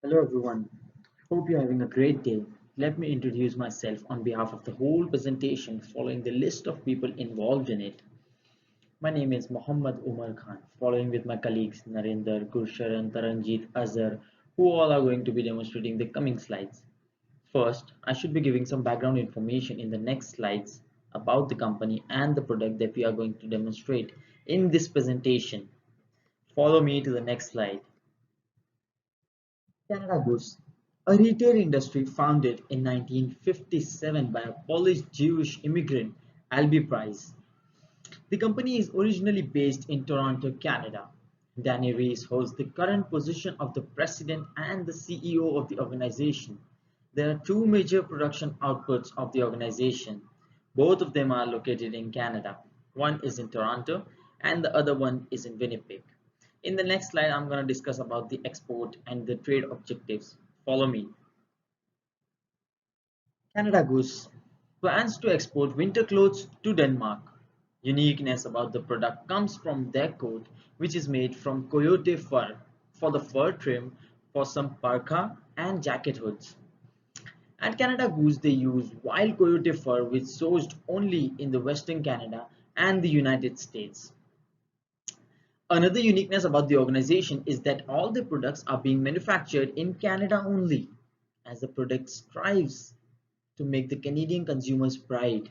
Hello everyone, hope you're having a great day. Let me introduce myself on behalf of the whole presentation following the list of people involved in it. My name is Muhammad Umar Khan, following with my colleagues Narendra, Gursharan, Taranjeet, Azhar, who all are going to be demonstrating the coming slides. First, I should be giving some background information in the next slides about the company and the product that we are going to demonstrate in this presentation. Follow me to the next slide. Canada Goose, a retail industry founded in 1957 by a Polish Jewish immigrant, Albie Price. The company is originally based in Toronto, Canada. Danny Rees holds the current position of the president and the CEO of the organization. There are two major production outputs of the organization. Both of them are located in Canada. One is in Toronto and the other one is in Winnipeg. In the next slide, I'm going to discuss about the export and the trade objectives. Follow me. Canada Goose plans to export winter clothes to Denmark. Uniqueness about the product comes from their coat, which is made from coyote fur for the fur trim for some parka and jacket hoods. At Canada Goose, they use wild coyote fur which is sourced only in the Western Canada and the United States. Another uniqueness about the organization is that all the products are being manufactured in Canada only, as the product strives to make the Canadian consumers proud.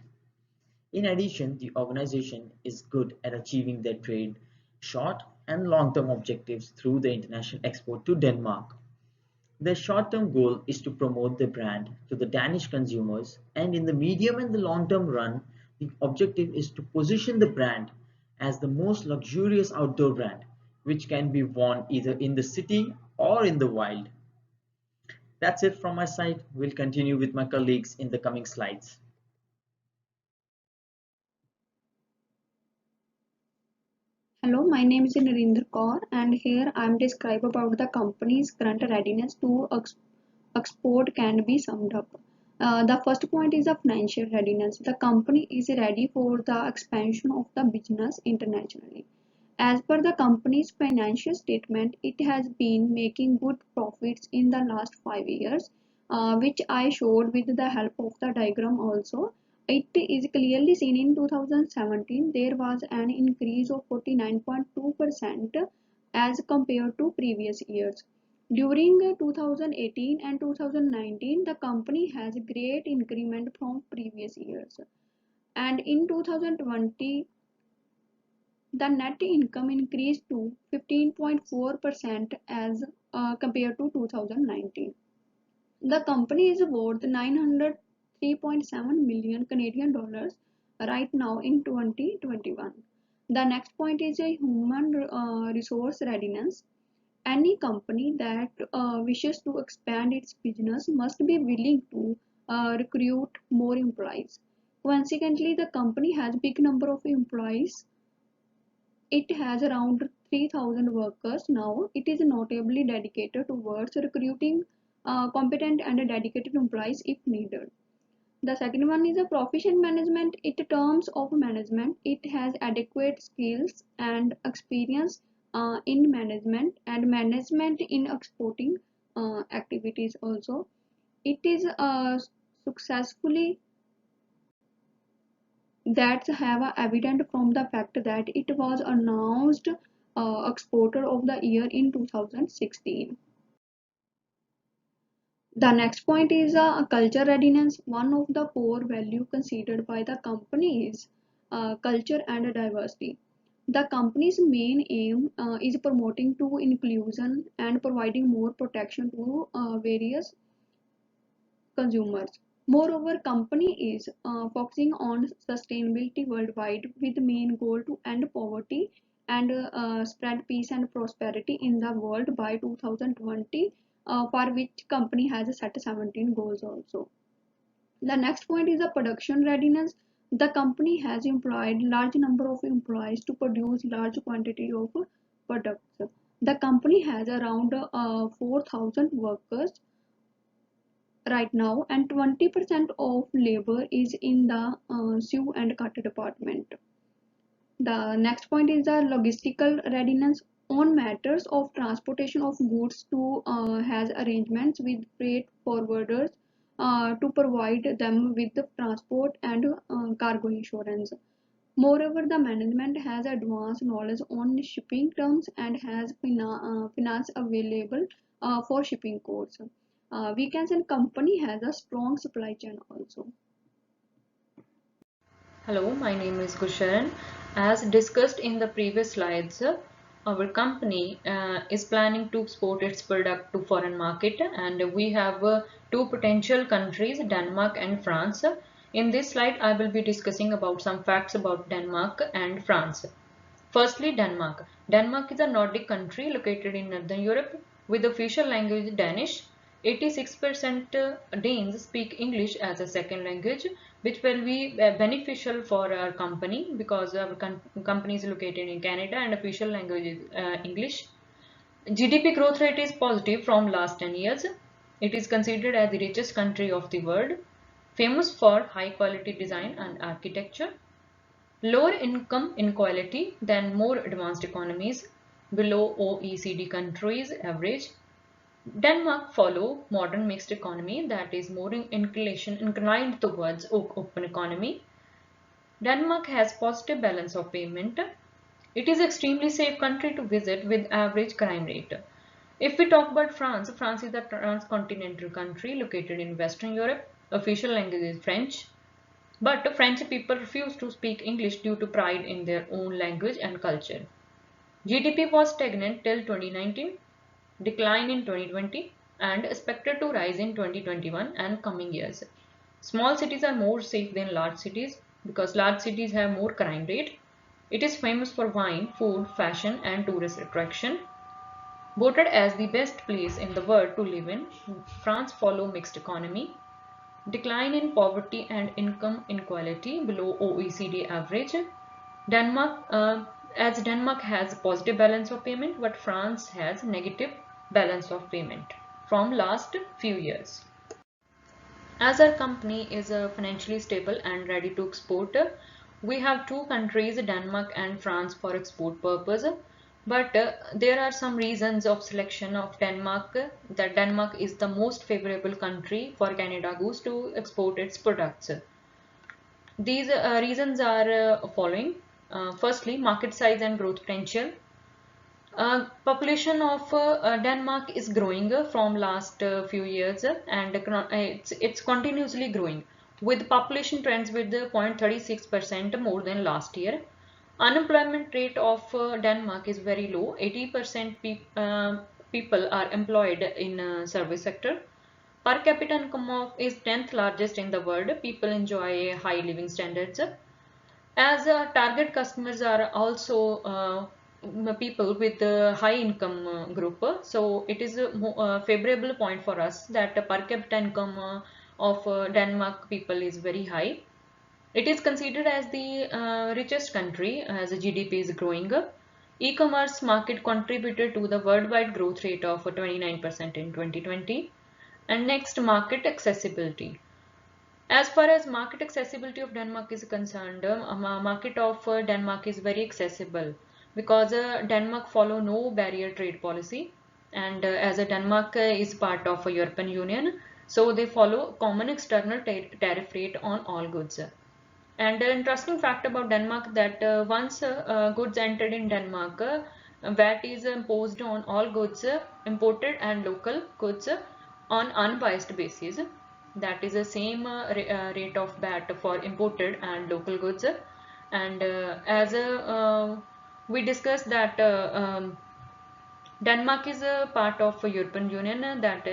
In addition, the organization is good at achieving their trade, short and long-term objectives through the international export to Denmark. Their short-term goal is to promote the brand to the Danish consumers, and in the medium and the long-term run, the objective is to position the brand as the most luxurious outdoor brand, which can be worn either in the city or in the wild. That's it from my side. We'll continue with my colleagues in the coming slides. Hello, my name is Narendra Kaur and here I am describe about the company's current readiness to export can be summed up. The first point is the financial readiness. The company is ready for the expansion of the business internationally. As per the company's financial statement, it has been making good profits in the last 5 years, which I showed with the help of the diagram also. It is clearly seen in 2017 there was an increase of 49.2% as compared to previous years. During 2018 and 2019, the company has great increment from previous years. And in 2020, the net income increased to 15.4% as compared to 2019. The company is worth 903.7 million Canadian dollars right now in 2021. The next point is a human resource readiness. Any company that wishes to expand its business must be willing to recruit more employees. Consequently, the company has big number of employees. It has around 3,000 workers now. It is notably dedicated towards recruiting competent and dedicated employees if needed. The second one is a proficient management. In terms of management, it has adequate skills and experience in management and management in exporting activities also. It is successfully that have evident from the fact that it was announced exporter of the year in 2016. The next point is culture readiness. One of the core value considered by the company is culture and diversity. The company's main aim is promoting to inclusion and providing more protection to various consumers. Moreover, company is focusing on sustainability worldwide with the main goal to end poverty and spread peace and prosperity in the world by 2020, for which company has set 17 goals also. The next point is the production readiness. The company has employed large number of employees to produce large quantity of products. The company has around 4,000 workers right now and 20% of labor is in the sew and cut department. The next point is the logistical readiness. On matters of transportation of goods to has arrangements with freight forwarders to provide them with the transport and cargo insurance. Moreover, the management has advanced knowledge on shipping terms and has finance available for shipping costs. We can say company has a strong supply chain also. Hello, my name is Gusharan. As discussed in the previous slides, our company is planning to export its product to foreign market, and we have two potential countries, Denmark and France. In this slide, I will be discussing about some facts about Denmark and France. Firstly, Denmark. Denmark is a Nordic country located in Northern Europe with official language Danish. 86% Danes speak English as a second language, which will be beneficial for our company because our company is located in Canada and official language is English. GDP growth rate is positive from last 10 years. It is considered as the richest country of the world, famous for high quality design and architecture. Lower income inequality than more advanced economies, below OECD countries average. Denmark follow modern mixed economy that is more inclined towards open economy. Denmark has positive balance of payment. It is extremely safe country to visit with average crime rate. If we talk about France, France is a transcontinental country located in Western Europe. Official language is French. But French people refuse to speak English due to pride in their own language and culture. GDP was stagnant till 2019, decline in 2020, and expected to rise in 2021 and coming years. Small cities are more safe than large cities because large cities have more crime rate. It is famous for wine, food, fashion, and tourist attraction. Voted as the best place in the world to live in, France follow mixed economy. Decline in poverty and income inequality below OECD average. Denmark, as Denmark has positive balance of payment, but France has negative balance of payment from last few years. As our company is financially stable and ready to export, we have two countries, Denmark and France, for export purpose. But there are some reasons of selection of Denmark that Denmark is the most favorable country for Canada Goose to export its products. These reasons are following. Firstly, market size and growth potential. Population of Denmark is growing from last few years and it's continuously growing with population trends with 0.36% more than last year. Unemployment rate of Denmark is very low. 80% people are employed in service sector. Per capita income is 10th largest in the world. People enjoy high living standards. As target customers are also people with high income group, so it is a favorable point for us that the per capita income of Denmark people is very high. It is considered as the richest country as the GDP is growing. E-commerce market contributed to the worldwide growth rate of 29% in 2020. And next, market accessibility. As far as market accessibility of Denmark is concerned, market of Denmark is very accessible because Denmark follow no barrier trade policy, and as a Denmark is part of a European Union, so they follow common external tariff rate on all goods. And an interesting fact about Denmark that once goods entered in Denmark, VAT is imposed on all goods imported and local goods on unbiased basis. That is the same rate of VAT for imported and local goods. And as we discussed that Denmark is a part of European Union, that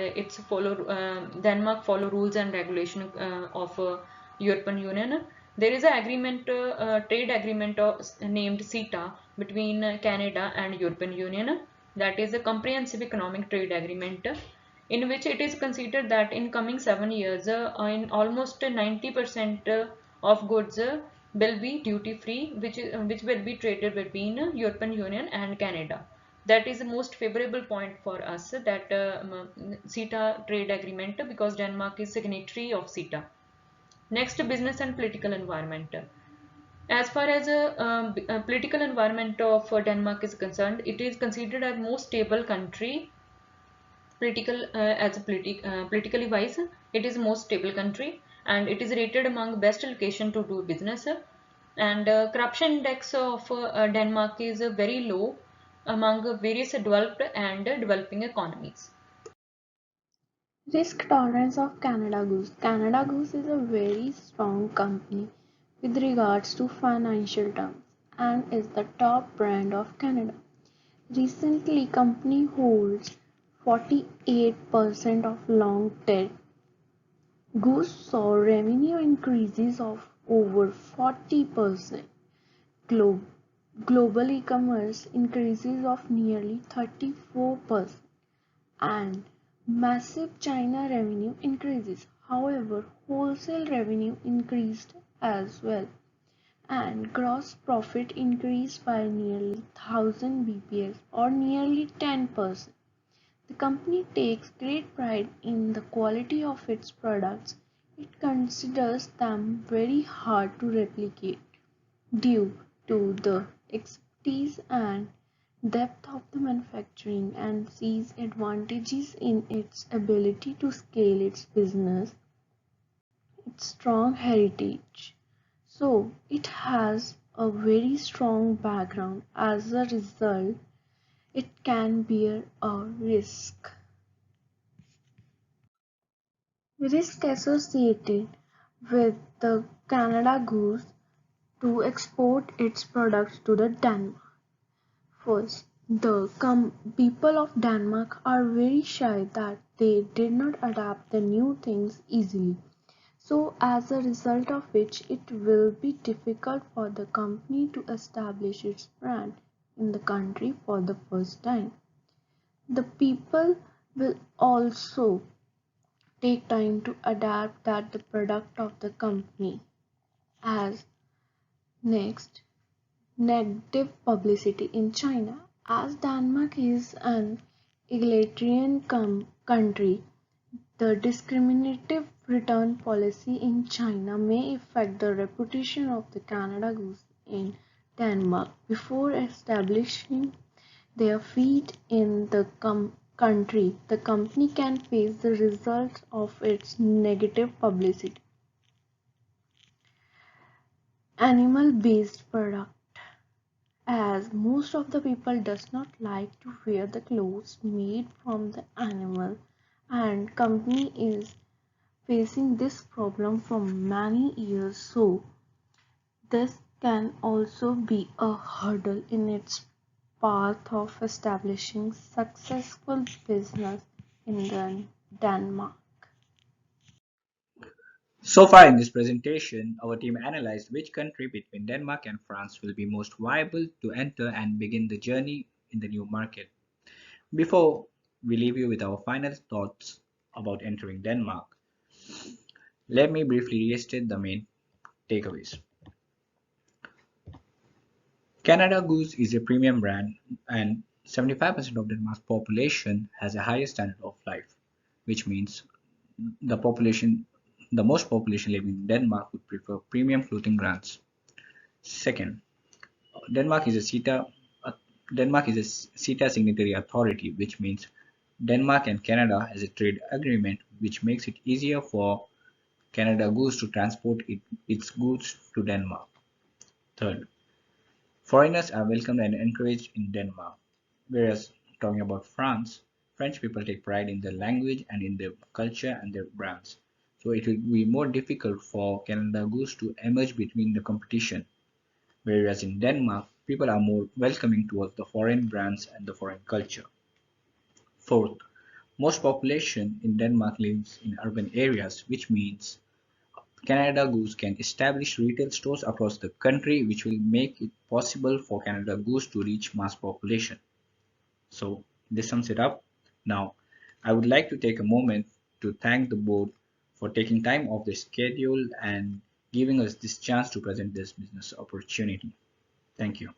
Denmark follow rules and regulation of European Union. There is an agreement, trade agreement named CETA between Canada and European Union. That is a comprehensive economic trade agreement in which it is considered that in coming 7 years, in almost 90% of goods will be duty free, which will be traded between European Union and Canada. That is the most favorable point for us, that CETA trade agreement, because Denmark is signatory of CETA. Next, business and political environment. As far as a political environment of Denmark is concerned, it is considered as most stable country. Politically wise, it is most stable country, and it is rated among best location to do business. And corruption index of Denmark is very low among various developed and developing economies. Risk tolerance of Canada Goose. Canada Goose is a very strong company with regards to financial terms and is the top brand of Canada. Recently, company holds 48% of long tail. Goose saw revenue increases of over 40%. Glo- Global e-commerce increases of nearly 34% and massive China revenue increases. However, wholesale revenue increased as well and gross profit increased by nearly 1000 bps or nearly 10%. The company takes great pride in the quality of its products. It considers them very hard to replicate due to the expertise and depth of the manufacturing and sees advantages in its ability to scale its business, its strong heritage. So it has a very strong background. As a result, it can bear a risk. Risk associated with the Canada Goose to export its products to the Denmark. First, the people of Denmark are very shy that they did not adapt the new things easily. So, as a result of which, it will be difficult for the company to establish its brand in the country for the first time. The people will also take time to adapt that the product of the company. As next, negative publicity in China. As Denmark is an egalitarian country, the discriminative return policy in China may affect the reputation of the Canada Goose in Denmark. Before establishing their feet in the country, the company can face the results of its negative publicity. Animal-based product. As most of the people does not like to wear the clothes made from the animal and company is facing this problem for many years, so this can also be a hurdle in its path of establishing successful business in Denmark. So far in this presentation, our team analyzed which country between Denmark and France will be most viable to enter and begin the journey in the new market. Before we leave you with our final thoughts about entering Denmark, let me briefly restate the main takeaways. Canada Goose is a premium brand and 75% of Denmark's population has a higher standard of life, which means the population the most population living in Denmark would prefer premium clothing brands. Second, Denmark is a CETA uh, Denmark is a CETA signatory authority, which means Denmark and Canada has a trade agreement which makes it easier for Canada Goose to transport its goods to Denmark. Third, foreigners are welcomed and encouraged in Denmark, whereas talking about France, French people take pride in their language and in their culture and their brands. So it will be more difficult for Canada Goose to emerge between the competition, whereas in Denmark, people are more welcoming towards the foreign brands and the foreign culture. Fourth, most population in Denmark lives in urban areas, which means Canada Goose can establish retail stores across the country, which will make it possible for Canada Goose to reach mass population. So this sums it up. Now, I would like to take a moment to thank the board for taking time off their schedule and giving us this chance to present this business opportunity. Thank you.